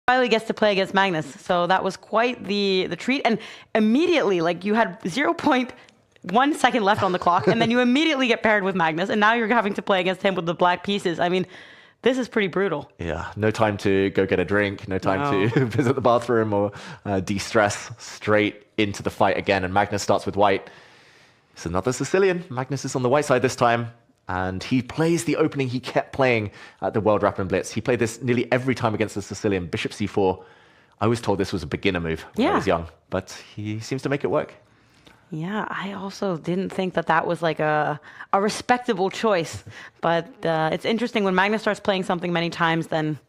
Durarbayli gets to play against Magnus, so that was quite the treat. And immediately, like, you had 0.1 second left on the clock, and then you immediately get paired with Magnus, and now you're having to play against him with the black pieces. I mean, this is pretty brutal. Yeah, no time to go get a drink, no time to visit the bathroom or de-stress. Straight into the fight again, and Magnus starts with white. It's another Sicilian. Magnus is on the white side this time, and he plays the opening he kept playing at the World Rapid Blitz. He played this nearly every time against the Sicilian. Bishop c4. I was told this was a beginner move when I was young, but he seems to make it work. Yeah, I also didn't think that that was like a respectable choice. But it's interesting, when Magnus starts playing something many times, then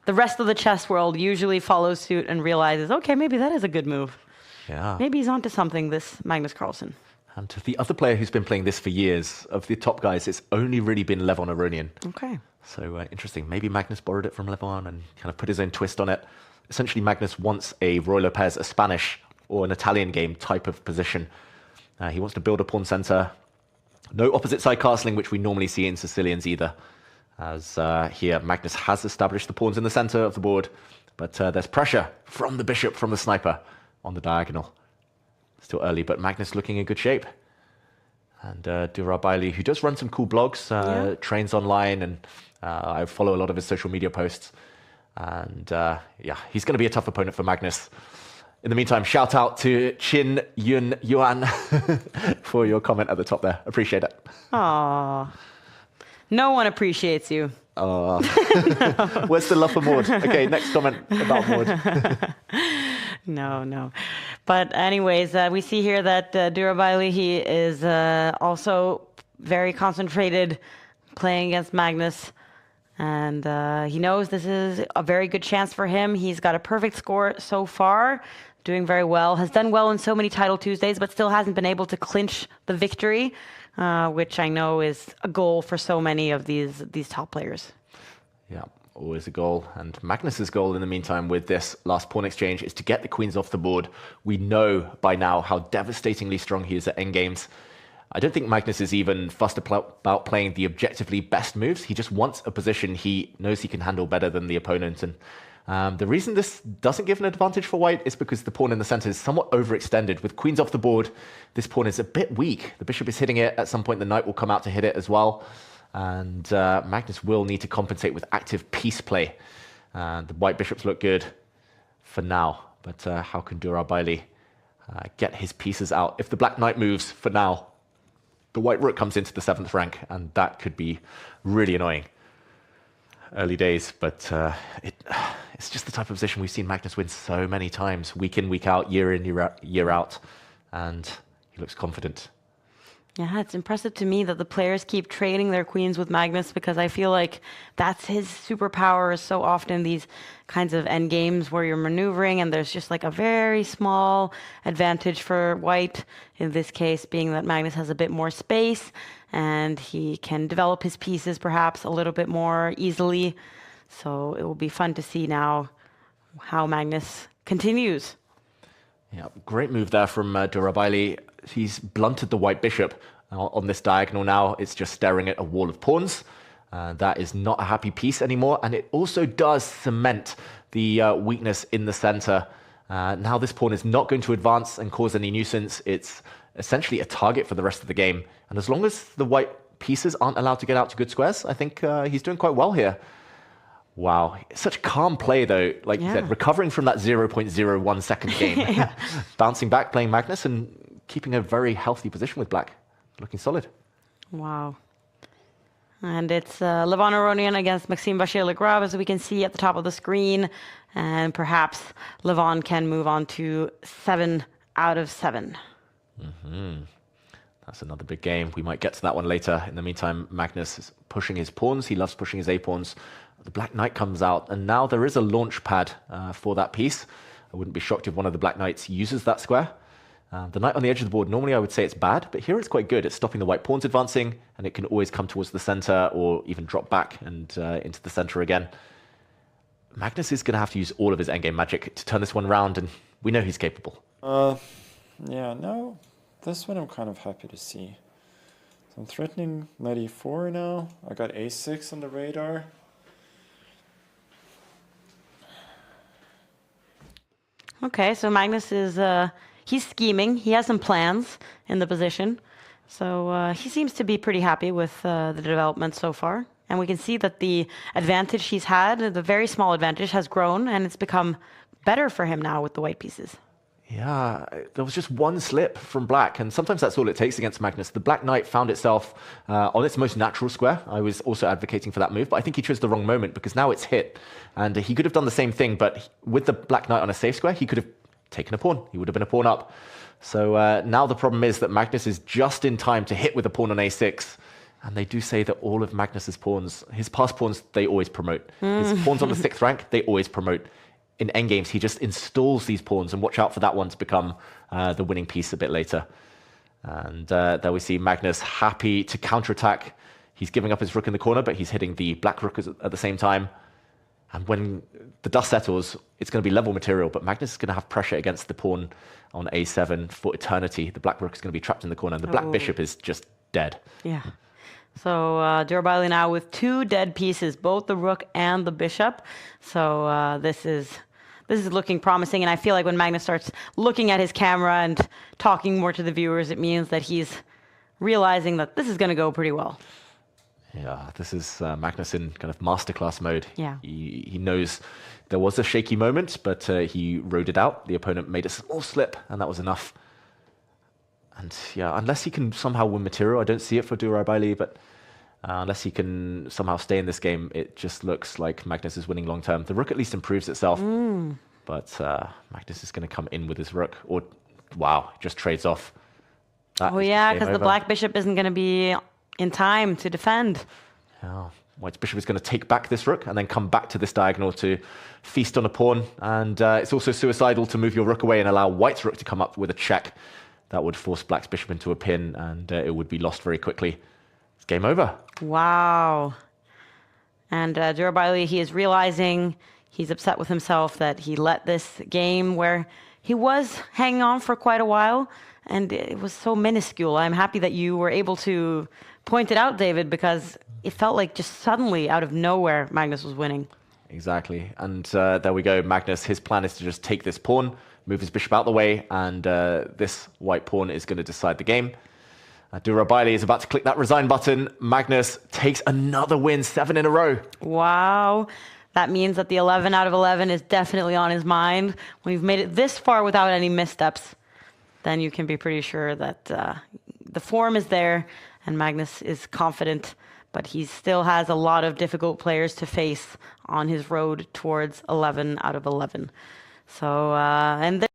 the rest of the chess world usually follows suit and realizes, okay, maybe that is a good move. Yeah. Maybe he's onto something, this Magnus Carlsen. And the other player who's been playing this for years, of the top guys, it's only really been Levon Aronian. Okay. So interesting. Maybe Magnus borrowed it from Levon and kind of put his own twist on it. Essentially, Magnus wants a Roy Lopez, a Spanish or an Italian game type of position. He wants to build a pawn center. No opposite side castling, which we normally see in Sicilians either. As here, Magnus has established the pawns in the center of the board, but there's pressure from the bishop, from the sniper on the diagonal. Still early, but Magnus looking in good shape. And Durarbayli, who does run some cool blogs, trains online, and I follow a lot of his social media posts. And yeah, he's going to be a tough opponent for Magnus. In the meantime, shout out to Chin Yun Yuan for your comment at the top there. Appreciate it. Aww. No one appreciates you. No. Where's the love for Maud? Okay, next comment about Maud. No. But anyways, we see here that Durarbayli, he is also very concentrated playing against Magnus. And he knows this is a very good chance for him. He's got a perfect score so far, doing very well. Has done well in so many Title Tuesdays, but still hasn't been able to clinch the victory, which I know is a goal for so many of these top players. Yeah, always a goal. And Magnus's goal in the meantime with this last pawn exchange is to get the queens off the board. We know by now how devastatingly strong he is at endgames. I don't think Magnus is even fussed about playing the objectively best moves. He just wants a position he knows he can handle better than the opponent. And the reason this doesn't give an advantage for white is because the pawn in the center is somewhat overextended. With queens off the board, this pawn is a bit weak. The bishop is hitting it. At some point, the knight will come out to hit it as well. And Magnus will need to compensate with active piece play. The white bishops look good for now. But how can Durarbayli get his pieces out? If the black knight moves for now, the white rook comes into the 7th rank, and that could be really annoying. Early days, but it's just the type of position we've seen Magnus win so many times, week in, week out, year in, year out, and he looks confident. Yeah, it's impressive to me that the players keep trading their queens with Magnus, because I feel like that's his superpower, is so often these kinds of end games where you're maneuvering and there's just like a very small advantage for white, in this case being that Magnus has a bit more space and he can develop his pieces perhaps a little bit more easily. So it will be fun to see now how Magnus continues. Yeah, great move there from Durarbayli. He's blunted the white bishop on this diagonal now. It's just staring at a wall of pawns. That is not a happy piece anymore. And it also does cement the weakness in the center. Now this pawn is not going to advance and cause any nuisance. It's essentially a target for the rest of the game. And as long as the white pieces aren't allowed to get out to good squares, I think he's doing quite well here. Wow, such calm play though, like you said, recovering from that 0.01 second game. Bouncing back, playing Magnus, and keeping a very healthy position with black. Looking solid. Wow. And it's Levon Aronian against Maxime Vachier-Lagrave, as we can see at the top of the screen. And perhaps Levon can move on to 7 out of 7. That's another big game. We might get to that one later. In the meantime, Magnus is pushing his pawns. He loves pushing his A-pawns. The black knight comes out, and now there is a launch pad for that piece. I wouldn't be shocked if one of the black knights uses that square. The knight on the edge of the board, normally I would say it's bad, but here it's quite good. It's stopping the white pawns advancing, and it can always come towards the center or even drop back and into the center again. Magnus is going to have to use all of his endgame magic to turn this one around, and we know he's capable. Yeah, no, this one I'm kind of happy to see. So I'm threatening knight e4 now. I got a6 on the radar. Okay, so Magnus is he's scheming. He has some plans in the position. So he seems to be pretty happy with the development so far. And we can see that the advantage he's had, the very small advantage, has grown, and it's become better for him now with the white pieces. Yeah, there was just one slip from black, and sometimes that's all it takes against Magnus. The black knight found itself on its most natural square. I was also advocating for that move, but I think he chose the wrong moment because now it's hit. And he could have done the same thing, but with the black knight on a safe square, he could have taken a pawn. He would have been a pawn up. So now the problem is that Magnus is just in time to hit with a pawn on a6. And they do say that all of Magnus's pawns, his past pawns, they always promote. His pawns on the 6th rank, they always promote. In endgames, he just installs these pawns, and watch out for that one to become the winning piece a bit later. And there we see Magnus happy to counterattack. He's giving up his rook in the corner, but he's hitting the black rook at the same time. And when the dust settles, it's going to be level material, but Magnus is going to have pressure against the pawn on a7 for eternity. The black rook is going to be trapped in the corner, and the black bishop is just dead. Yeah. So Durarbayli now with 2 dead pieces, both the rook and the bishop. So this is looking promising, and I feel like when Magnus starts looking at his camera and talking more to the viewers, it means that he's realizing that this is going to go pretty well. Yeah, this is Magnus in kind of masterclass mode. Yeah. He knows there was a shaky moment, but he rode it out. The opponent made a small slip, and that was enough. And yeah, unless he can somehow win material, I don't see it for Durarbayli, but unless he can somehow stay in this game, it just looks like Magnus is winning long term. The rook at least improves itself, but Magnus is going to come in with his rook, or wow, just trades off. Oh yeah, because the black bishop isn't going to be in time to defend. Yeah. White's bishop is going to take back this rook and then come back to this diagonal to feast on a pawn. And it's also suicidal to move your rook away and allow White's rook to come up with a check. That would force Black's bishop into a pin, and it would be lost very quickly. It's game over. Wow. And Durarbayli, he is realizing he's upset with himself that he let this game where he was hanging on for quite a while, and it was so minuscule. I'm happy that you were able to point it out, David, because it felt like just suddenly out of nowhere Magnus was winning. Exactly. And there we go. Magnus, his plan is to just take this pawn, move his bishop out the way, and this white pawn is going to decide the game. Durarbayli is about to click that resign button. Magnus takes another win, 7 in a row. Wow. That means that the 11 out of 11 is definitely on his mind. When you've made it this far without any missteps, then you can be pretty sure that the form is there and Magnus is confident, but he still has a lot of difficult players to face on his road towards 11 out of 11. So, and